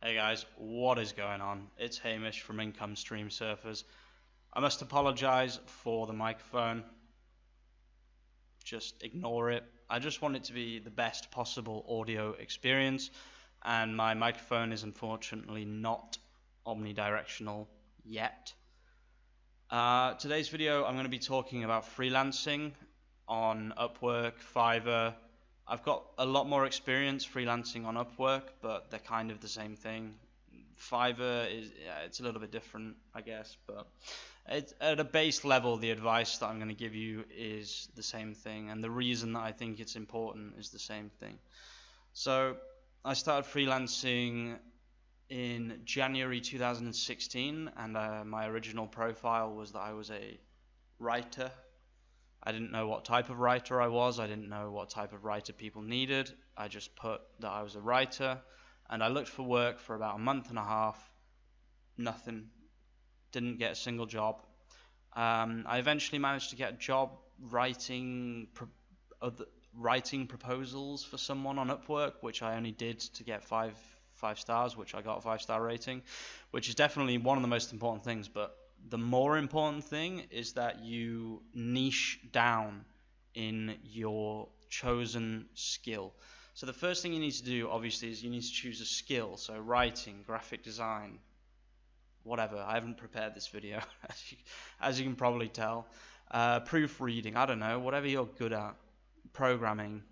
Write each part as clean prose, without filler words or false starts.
Hey guys, what is going on? It's Hamish from Income Stream Surfers. I must apologize for the microphone. Just ignore it. I just want it to be the best possible audio experience, and my microphone is unfortunately not omnidirectional yet. Today's video, I'm going to be talking about freelancing on Upwork, Fiverr. I've got a lot more experience freelancing on Upwork, but they're kind of the same thing. Fiverr it's a little bit different, I guess, but at a base level, the advice that I'm going to give you is the same thing, and the reason that I think it's important is the same thing. So I started freelancing in January 2016, and my original profile was that I was a writer. I didn't know what type of writer I was. I didn't know what type of writer people needed. I just put that I was a writer, and I looked for work for about a month and a half. Nothing. Didn't get a single job. I eventually managed to get a job writing proposals for someone on Upwork, which I only did to get five stars, which I got a 5-star rating, which is definitely one of the most important things. But the more important thing is that you niche down in your chosen skill. So the first thing you need to do, obviously, is you need to choose a skill. So writing, graphic design, whatever. I haven't prepared this video, as you can probably tell. Proofreading, I don't know, whatever you're good at. Programming.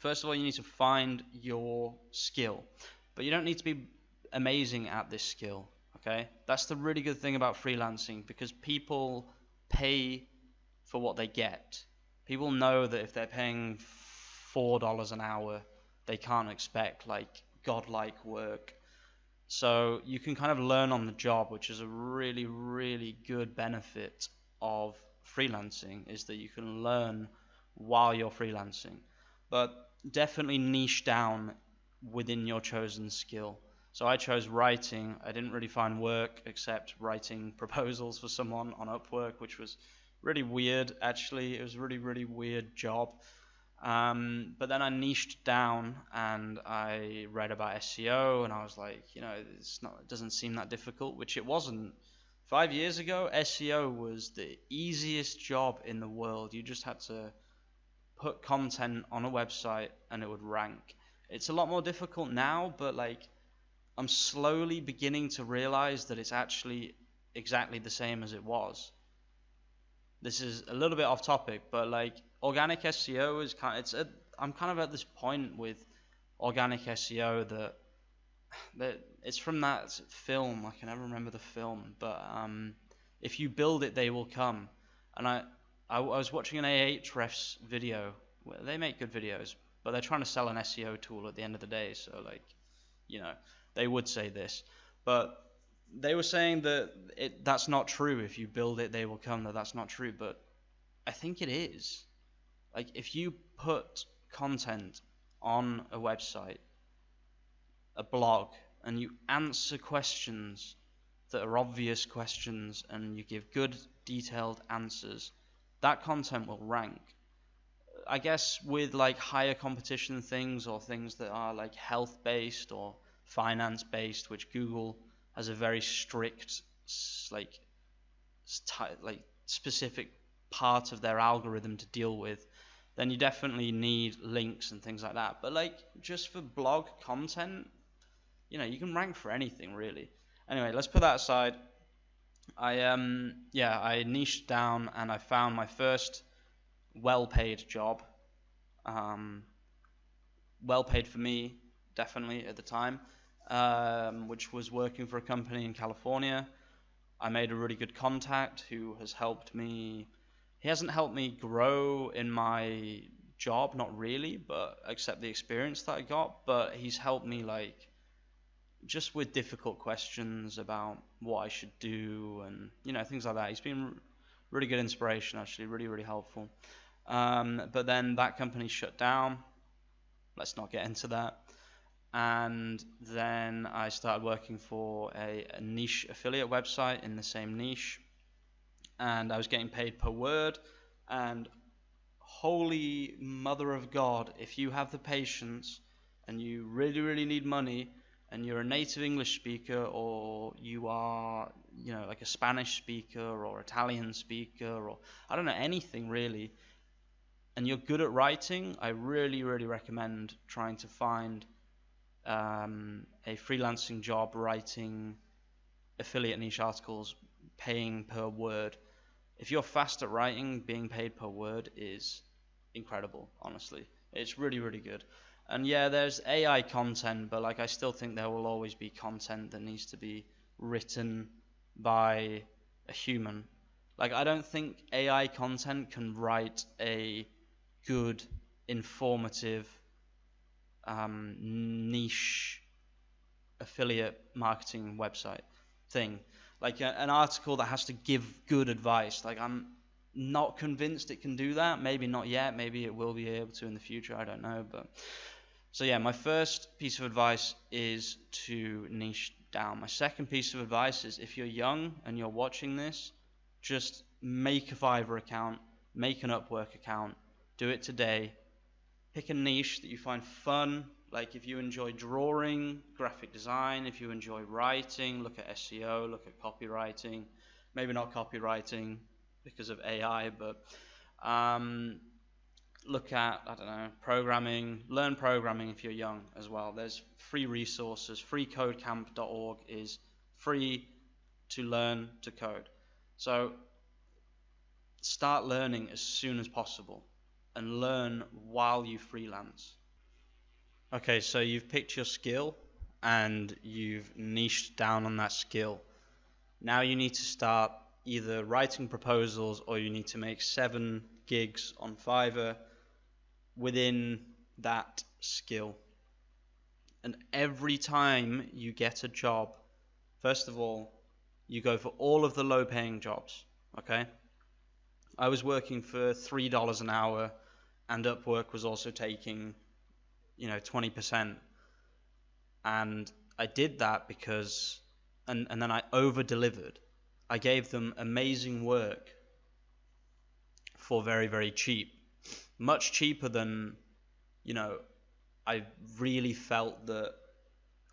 First of all, you need to find your skill. But you don't need to be amazing at this skill. Okay, that's the really good thing about freelancing, because people pay for what they get. People know that if they're paying $4 an hour, they can't expect like godlike work. So you can kind of learn on the job, which is a really, really good benefit of freelancing, is that you can learn while you're freelancing. But definitely niche down within your chosen skill. So I chose writing. I didn't really find work except writing proposals for someone on Upwork, which was really weird, actually. It was a really, really weird job. But then I niched down and I read about SEO, and I was like, it doesn't seem that difficult, which it wasn't. 5 years ago, SEO was the easiest job in the world. You just had to put content on a website and it would rank. It's a lot more difficult now, but I'm slowly beginning to realize that it's actually exactly the same as it was. This is a little bit off topic, but organic SEO is I'm kind of at this point with organic SEO that it's from that film. I can never remember the film, but if you build it, they will come. And I was watching an Ahrefs video. They make good videos, but they're trying to sell an SEO tool at the end of the day. So they would say this, but they were saying that that's not true. If you build it, they will come. That's not true, but I think it is. If you put content on a website, a blog, and you answer questions that are obvious questions, and you give good detailed answers, that content will rank. I guess with higher competition things, or things that are health based or finance based, which Google has a very strict specific part of their algorithm to deal with, then you definitely need links and things like that. But just for blog content, you can rank for anything really. Anyway, let's put that aside. I niched down and I found my first well-paid job. Well-paid for me, definitely at the time, which was working for a company in California. I made a really good contact who has helped me. He hasn't helped me grow in my job, not really, but except the experience that I got. But he's helped me just with difficult questions about what I should do, and things like that. He's been really good inspiration, actually, really, really helpful. But then that company shut down. Let's not get into that. And then I started working for a niche affiliate website in the same niche, and I was getting paid per word. And holy mother of God, if you have the patience and you really, really need money and you're a native English speaker, or you are, like a Spanish speaker or Italian speaker, or I don't know, anything really, and you're good at writing, I really, really recommend trying to find a freelancing job writing affiliate niche articles, paying per word. If you're fast at writing, being paid per word is incredible, honestly. It's really, really good. And yeah, there's AI content, but like I still think there will always be content that needs to be written by a human. Like I don't think AI content can write a good, informative, niche affiliate marketing website thing. Like an article that has to give good advice. Like I'm not convinced it can do that. Maybe not yet. Maybe it will be able to in the future. I don't know. But so yeah, my first piece of advice is to niche down. My second piece of advice is if you're young and you're watching this, just make a Fiverr account, make an Upwork account, do it today. Pick a niche that you find fun. Like if you enjoy drawing, graphic design, if you enjoy writing, look at SEO, look at copywriting. Maybe not copywriting because of AI, but look at, I don't know, programming. Learn programming if you're young as well. There's free resources. freecodecamp.org is free to learn to code. So start learning as soon as possible and learn while you freelance. Okay, so you've picked your skill and you've niched down on that skill. Now you need to start either writing proposals or you need to make 7 gigs on Fiverr within that skill. And every time you get a job, first of all, you go for all of the low paying jobs, okay? I was working for $3 an hour and Upwork was also taking 20%, and I did that because and then I over delivered. I gave them amazing work for very, very cheap, much cheaper than I really felt that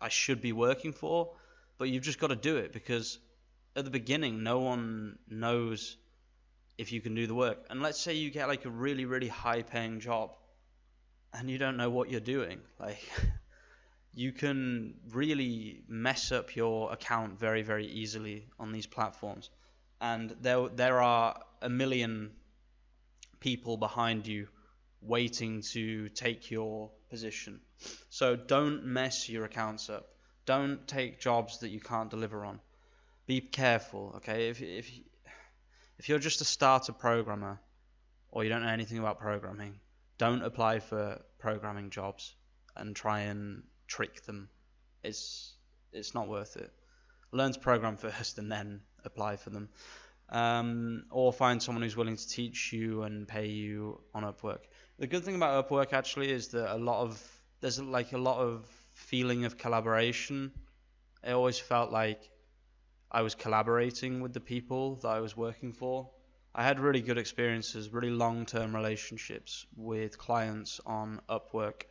I should be working for. But you've just got to do it, because at the beginning no one knows if you can do the work. And let's say you get like a really, really high paying job and you don't know what you're doing, like you can really mess up your account very, very easily on these platforms. And there are a million people behind you waiting to take your position. So don't mess your accounts up. Don't take jobs that you can't deliver on. Be careful, okay? If you're just a starter programmer or you don't know anything about programming, don't apply for programming jobs and try and trick them. It's not worth it. Learn to program first and then apply for them. Or find someone who's willing to teach you and pay you on Upwork. The good thing about Upwork actually is that there's a lot of feeling of collaboration. I always felt like I was collaborating with the people that I was working for. I had really good experiences, really long-term relationships with clients on Upwork.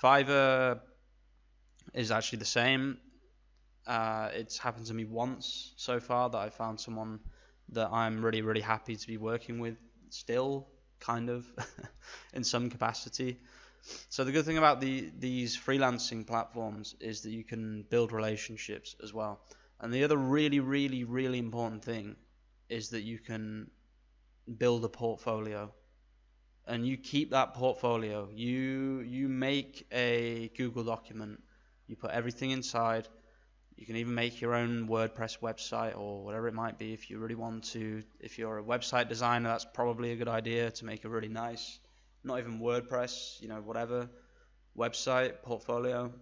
Fiverr is actually the same. It's happened to me once so far that I found someone that I'm really, really happy to be working with still, kind of, in some capacity. So the good thing about these freelancing platforms is that you can build relationships as well. And the other really, really, really important thing is that you can build a portfolio. And you keep that portfolio. You make a Google document. You put everything inside. You can even make your own WordPress website or whatever it might be if you really want to. If you're a website designer, that's probably a good idea to make a really nice, not even WordPress, whatever, website, portfolio.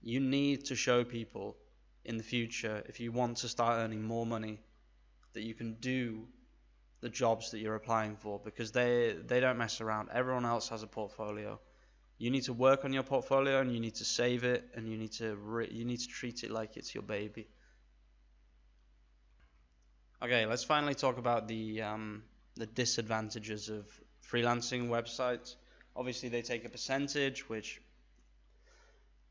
You need to show people in the future, if you want to start earning more money, that you can do the jobs that you're applying for, because they don't mess around. Everyone else has a portfolio. You need to work on your portfolio and you need to save it, and you need to treat it like it's your baby. Okay, let's finally talk about the disadvantages of freelancing websites. Obviously, they take a percentage, which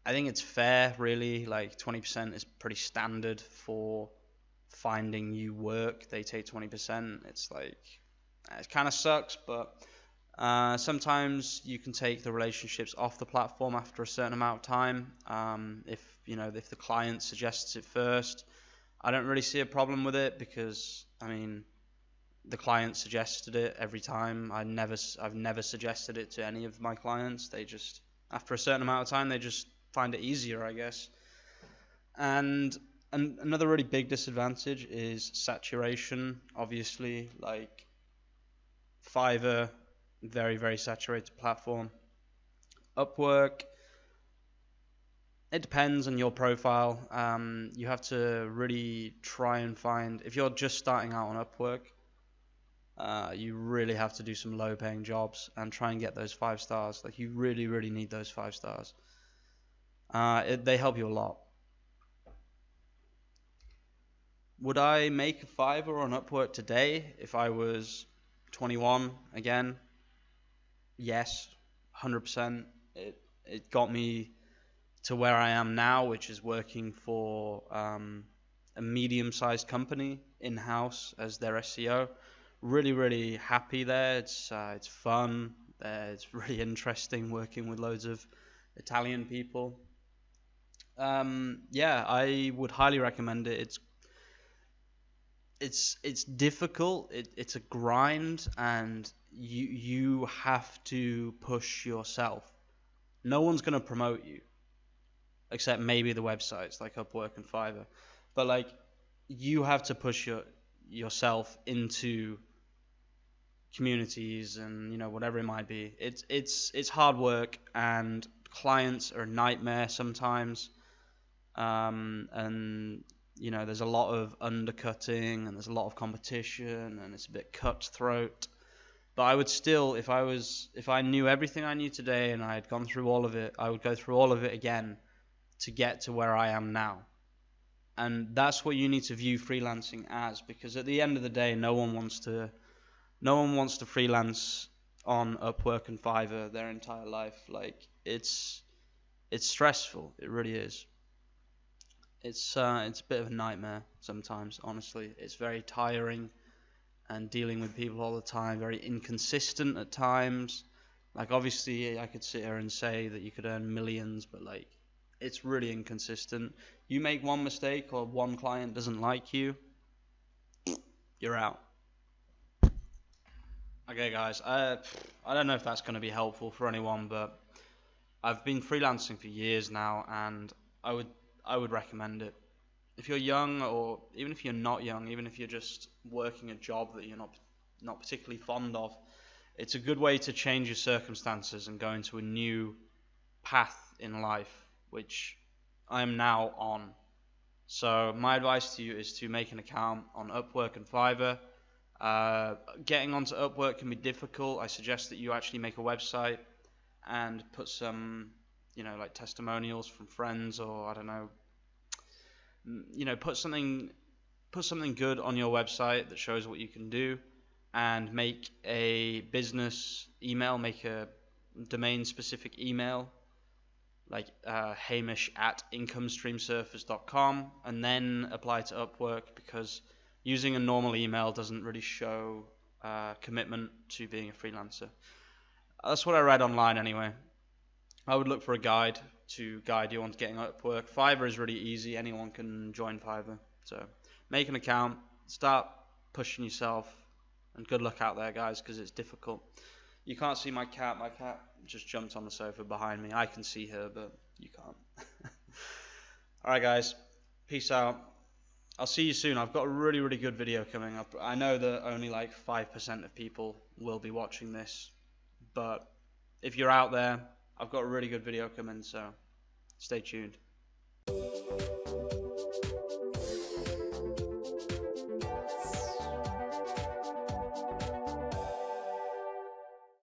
I think it's fair, really. Like 20% is pretty standard for finding new work. They take 20%. It's like, it kind of sucks, but sometimes you can take the relationships off the platform after a certain amount of time. If the client suggests it first, I don't really see a problem with it, because I mean, the client suggested it every time. I've never suggested it to any of my clients. They just, after a certain amount of time, they just find it easier, I guess. And another really big disadvantage is saturation. Obviously, like Fiverr, very, very saturated platform. Upwork, it depends on your profile. You have to really try and find, if you're just starting out on Upwork, you really have to do some low paying jobs and try and get those 5 stars. Like, you really, really need those 5 stars. They help you a lot. Would I make a Fiverr on Upwork today if I was 21 again? Yes, 100%. It got me to where I am now, which is working for a medium-sized company in-house as their SEO. Really, really happy there. It's fun. It's really interesting working with loads of Italian people. Yeah, I would highly recommend it. It's difficult. It's a grind, and you have to push yourself. No one's gonna promote you, except maybe the websites like Upwork and Fiverr. But like, you have to push yourself into communities, and whatever it might be. It's hard work, and clients are a nightmare sometimes. And there's a lot of undercutting, and there's a lot of competition, and it's a bit cutthroat. But I would still, if I knew everything I knew today and I had gone through all of it, I would go through all of it again to get to where I am now. And that's what you need to view freelancing as, because at the end of the day, no one wants to freelance on Upwork and Fiverr their entire life. Like, it's stressful. It really is. It's a bit of a nightmare sometimes, honestly. It's very tiring, and dealing with people all the time, very inconsistent at times. Like, obviously, I could sit here and say that you could earn millions, but like, it's really inconsistent. You make one mistake, or one client doesn't like you, you're out. Okay, guys, I don't know if that's going to be helpful for anyone, but I've been freelancing for years now, and I would recommend it. If you're young, or even if you're not young, even if you're just working a job that you're not particularly fond of, it's a good way to change your circumstances and go into a new path in life, which I am now on. So my advice to you is to make an account on Upwork and Fiverr. Getting onto Upwork can be difficult. I suggest that you actually make a website and put some, like testimonials from friends, or I don't know, put something good on your website that shows what you can do, and make a business email, make a domain specific email, like hamish@incomestreamsurfers.com, and then apply to Upwork, because using a normal email doesn't really show commitment to being a freelancer. That's what I read online anyway. I would look for a guide to guide you on getting Upwork. Fiverr is really easy. Anyone can join Fiverr. So make an account, start pushing yourself, and good luck out there, guys, because it's difficult. You can't see my cat. My cat just jumped on the sofa behind me. I can see her, but you can't. Alright, guys. Peace out. I'll see you soon. I've got a really, really good video coming up. I know that only like 5% of people will be watching this, but if you're out there, I've got a really good video coming, so stay tuned.